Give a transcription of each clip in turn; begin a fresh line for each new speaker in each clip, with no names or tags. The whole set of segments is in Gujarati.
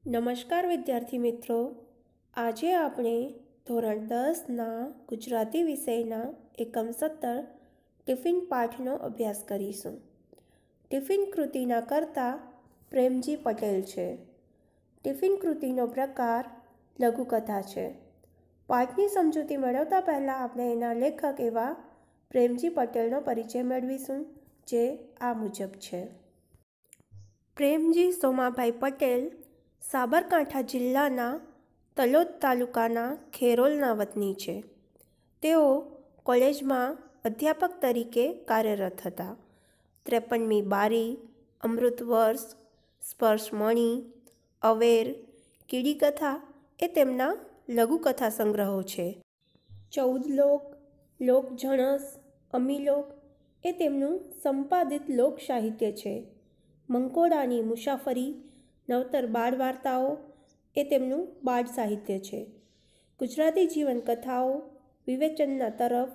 નમસ્કાર વિદ્યાર્થી મિત્રો, આજે આપણે ધોરણ 10ના ગુજરાતી વિષયના એકમ 17 ટિફિન પાઠનો અભ્યાસ કરીશું. ટિફિન કૃતિના કર્તા પ્રેમજી પટેલ છે. ટિફિન કૃતિનો પ્રકાર લઘુકથા છે. પાઠની સમજૂતી મેળવતા પહેલાં આપણે એના લેખક એવા પ્રેમજી પટેલનો પરિચય મેળવીશું, જે આ મુજબ છે. પ્રેમજી સોમાભાઈ પટેલ સાબરકાંઠા જિલ્લાના તલોદ તાલુકાના ખેરોલના વતની છે. તેઓ કોલેજમાં અધ્યાપક તરીકે કાર્યરત હતા. 53મી બારી, અમૃત વર્ષ, સ્પર્શમણી, અવેર, કીડીકથા એ તેમના લઘુકથા સંગ્રહો છે. 14 લોક, લોકજણસ, અમીલોક એ તેમનું સંપાદિત લોક સાહિત્ય છે. મંકોડાની મુસાફરી, નવતર બાળ વાર્તાઓ એ તેમનું બાળ સાહિત્ય છે. ગુજરાતી જીવન કથાઓ, વિવેચનના તરફ,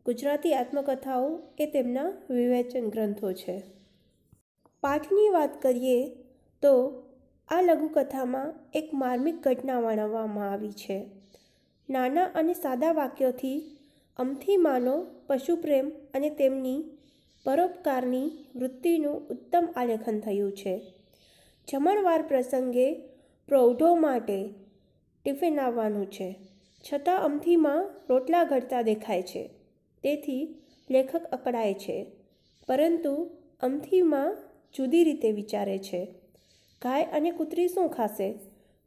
ગુજરાતી આત્મકથાઓ એ તેમના વિવેચન ગ્રંથો છે. પાઠની વાત કરીએ તો આ લઘુકથામાં એક માર્મિક ઘટના વર્ણવવામાં આવી છે. નાના અને સાદા વાક્યોથી અમથી માનો પશુપ્રેમ અને તેમની પરોપકારની વૃત્તિનું ઉત્તમ આલેખન થયું છે. જમણવાર પ્રસંગે પ્રૌઢો માટે ટિફિન આવવાનું છે, છતાં અમથીમાં રોટલા ઘડતા દેખાય છે. તેથી લેખક અકળાય છે, પરંતુ અમથીમાં જુદી રીતે વિચારે છે. ગાય અને કૂતરી શું ખાશે?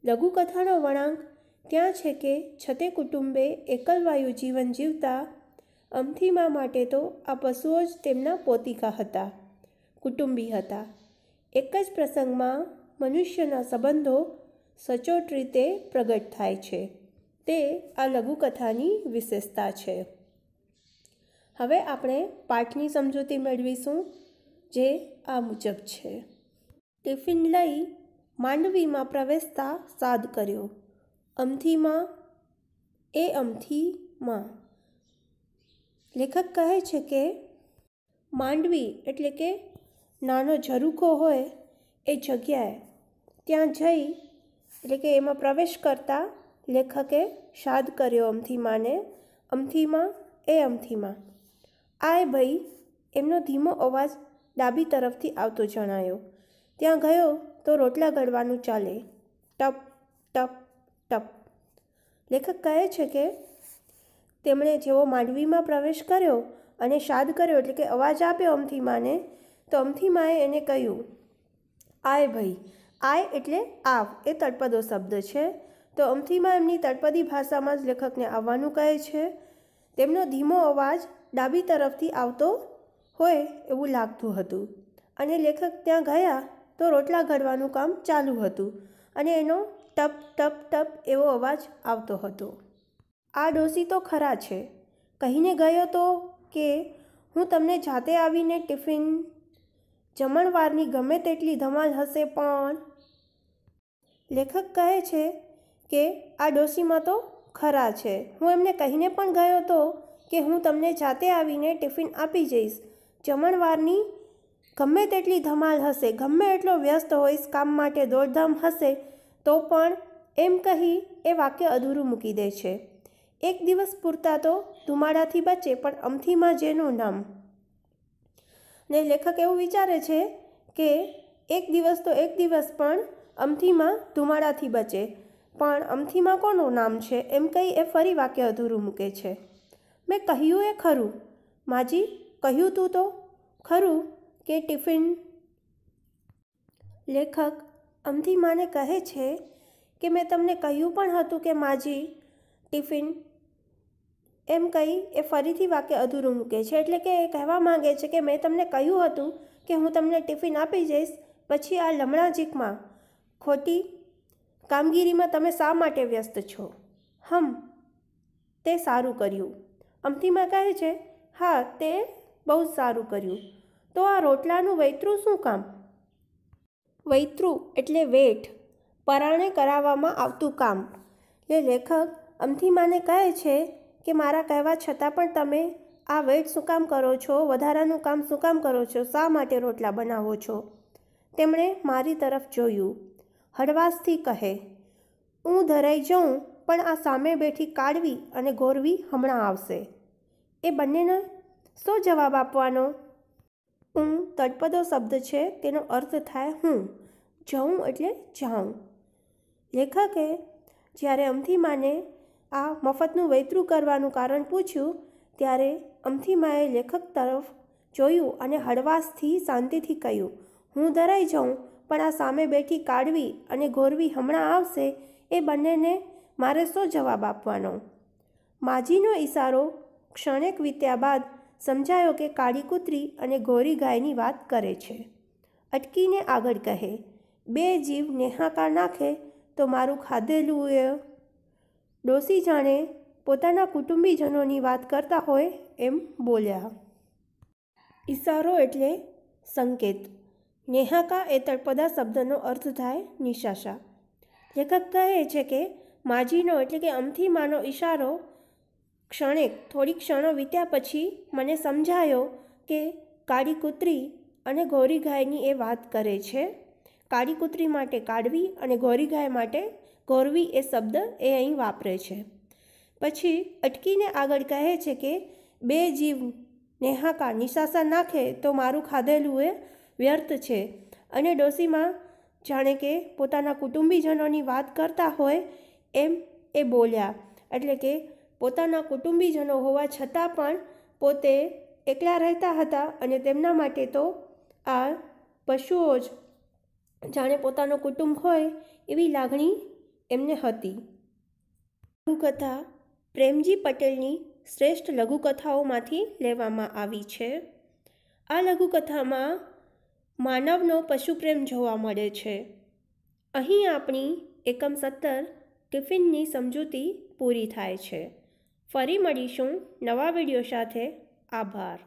લઘુકથાનો વળાંક ત્યાં છે કે છતે કુટુંબે એકલવાયુ જીવન જીવતા અમથીમાં માટે તો આ પશુઓ જ તેમના પોતિકા હતા, કુટુંબી હતા. એક જ પ્રસંગમાં મનુષ્યના સંબંધો સચોટ રીતે પ્રગટ થાય છે. તે આ લઘુકથાની વિશેષતા છે. હવે આપણે પાઠની સમજૂતી મેળવીશું, જે આ મુજબ છે. ટિફિન લઈ માંડવીમાં પ્રવેશતા સાદ કર્યો. અમથીમાં એ અમથીમાં. લેખક કહે છે કે માંડવી એટલે કે નાનો ઝરૂખો હોય એ જગ્યાએ ત્યાં જઈ એટલે કે એમાં પ્રવેશ કરતા લેખકે શાદ કર્યો અમથીમાને. અમથીમાં એ અમથીમાં. આય ભાઈ એમનો ધીમો અવાજ ડાબી તરફથી આવતો જણાયો. ત્યાં ગયો તો રોટલા ઘડવાનું ચાલે. ટપ ટપ ટપ. લેખક કહે છે કે તેમણે જેવો માંડવીમાં પ્રવેશ કર્યો અને શાદ કર્યો એટલે કે અવાજ આપ્યો અમથીમાને, તો અમથીમાએ એને કહ્યું, આય ભાઈ. આય એટલે આવ એ તળપદો શબ્દ છે. તો અમથીમાં એમની તળપદી ભાષામાં જ લેખકને આવવાનું કહે છે. તેમનો ધીમો અવાજ ડાબી તરફથી આવતો હોય એવું લાગતું હતું, અને લેખક ત્યાં ગયા તો રોટલા ઘડવાનું કામ ચાલુ હતું અને એનો ટપ ટપ ટપ એવો અવાજ આવતો હતો. આ ડોસી તો ખરા છે, કહીને ગયો તો કે હું તમને જાતે આવીને ટિફિન, જમણવારની ગમે તેટલી ધમાલ હશે પણ. લેખક કહે છે કે આ ડોસીમાં તો ખરા છે, હું એમને કહીને પણ ગયો તો કે હું તમને જાતે આવીને ટિફિન આપી જઈશ. જમણવારની ગમે તેટલી ધમાલ હશે, ગમે એટલો વ્યસ્ત હોઈશ, કામ માટે દોડધામ હશે, તો પણ એમ કહી એ વાક્ય અધૂરું મૂકી દે છે. એક દિવસ પૂરતા તો ધુમાડાથી બચે, પણ અમથીમાં જેનું નામ. ને લેખક એવું વિચારે છે કે એક દિવસ તો એક દિવસ પણ અમથીમાં ધુમાડાથી બચે, પણ અમથીમાં કોનું નામ છે એમ કહી એ ફરી વાક્ય અધૂરું મૂકે છે. મેં કહ્યું એ ખરું માજી, કહ્યું તું તો ખરું કે ટિફિન. લેખક અમથીમાને કહે છે કે મેં તમને કહ્યું પણ હતું કે માજી ટિફિન, એમ કહી એ ફરીથી વાક્ય અધૂરું મૂકે છે. એટલે કે એ કહેવા માંગે છે કે મેં તમને કહ્યું હતું કે હું તમને ટિફિન આપી જઈશ, પછી આ લમણાજીકમાં ખોટી કામગીરીમાં તમે શા માટે વ્યસ્ત છો? તે સારું કર્યું. અમથીમાં કહે છે, હા તે બહુ સારું કર્યું. તો આ રોટલાનું વૈતરું શું કામ? વૈતરું એટલે વેઠ, પરાણે કરાવવામાં આવતું કામ. લેખક અમથીમાને કહે છે કે મારા કહેવા છતાં પણ તમે આ વેઠ શું કામ કરો છો? વધારાનું કામ શું કામ કરો છો? શા માટે રોટલા બનાવો છો? તેમણે મારી તરફ જોયું. હળવાશથી કહે, હું ધરાઈ જાઉં, પણ આ સામે બેઠી કાળવી અને ગોરવી હમણાં આવશે. એ બંનેને શો જવાબ આપવાનો? હું તળપદો શબ્દ છે, તેનો અર્થ થાય હું. જઉં એટલે જાઉં. લેખકે જ્યારે અમથીમાને આ મફતનું વૈતરું કરવાનું કારણ પૂછ્યું ત્યારે અમથીમાએ લેખક તરફ જોયું અને હળવાશથી શાંતિથી કહ્યું, હું ધરાઈ જાઉં, પણ આ સામે બેઠી કાળવી અને ગોરવી હમણાં આવશે. એ બંનેને મારે શો જવાબ આપવાનો? માજીનો ઈશારો ક્ષણેક વીત્યા બાદ સમજાયો કે કાળી કૂતરી અને ગોરી ગાયની વાત કરે છે. અટકીને આગળ કહે, બે જીવ નેહાકાર નાખે તો મારું ખાધેલું એ. ડોસી જાણે પોતાના કુટુંબીજનોની વાત કરતા હોય એમ બોલ્યા. ઈશારો એટલે સંકેત. નેહાકા એ તળપદા શબ્દનો અર્થ થાય નિશાસા. લેખક કહે છે કે માજીનો એટલે કે અમથીમાનો ઈશારો ક્ષણેક થોડી ક્ષણો વીત્યા પછી મને સમજાયો કે કાળી કૂતરી અને ગોરી ગાયની એ વાત કરે છે. કાળી કૂતરી માટે કાળવી અને ગોરી ગાય માટે ગોરવી એ શબ્દ એ અહીં વાપરે છે. પછી અટકીને આગળ કહે છે કે બે જીવ નેહાકા નિશાસા નાખે તો મારું ખાધેલું એ વ્યર્થ છે. અને ડોસીમાં જાણે કે પોતાના કુટુંબીજનોની વાત કરતા હોય એમ એ બોલ્યા. એટલે કે પોતાના કુટુંબીજનો હોવા છતાં પણ પોતે એકલા રહેતા હતા અને તેમના માટે તો આ પશુઓ જ જાણે પોતાનો કુટુંબ હોય એવી લાગણી એમને હતી. લઘુકથા પ્રેમજી પટેલની શ્રેષ્ઠ લઘુકથાઓમાંથી લેવામાં આવી છે. આ લઘુકથામાં માનવનો પશુપ્રેમ જોવા મળે છે. અહીં આપણી એકમ 17 ટિફિનની સમજૂતી પૂરી થાય છે. ફરી મળીશું નવા વિડીયો સાથે. આભાર.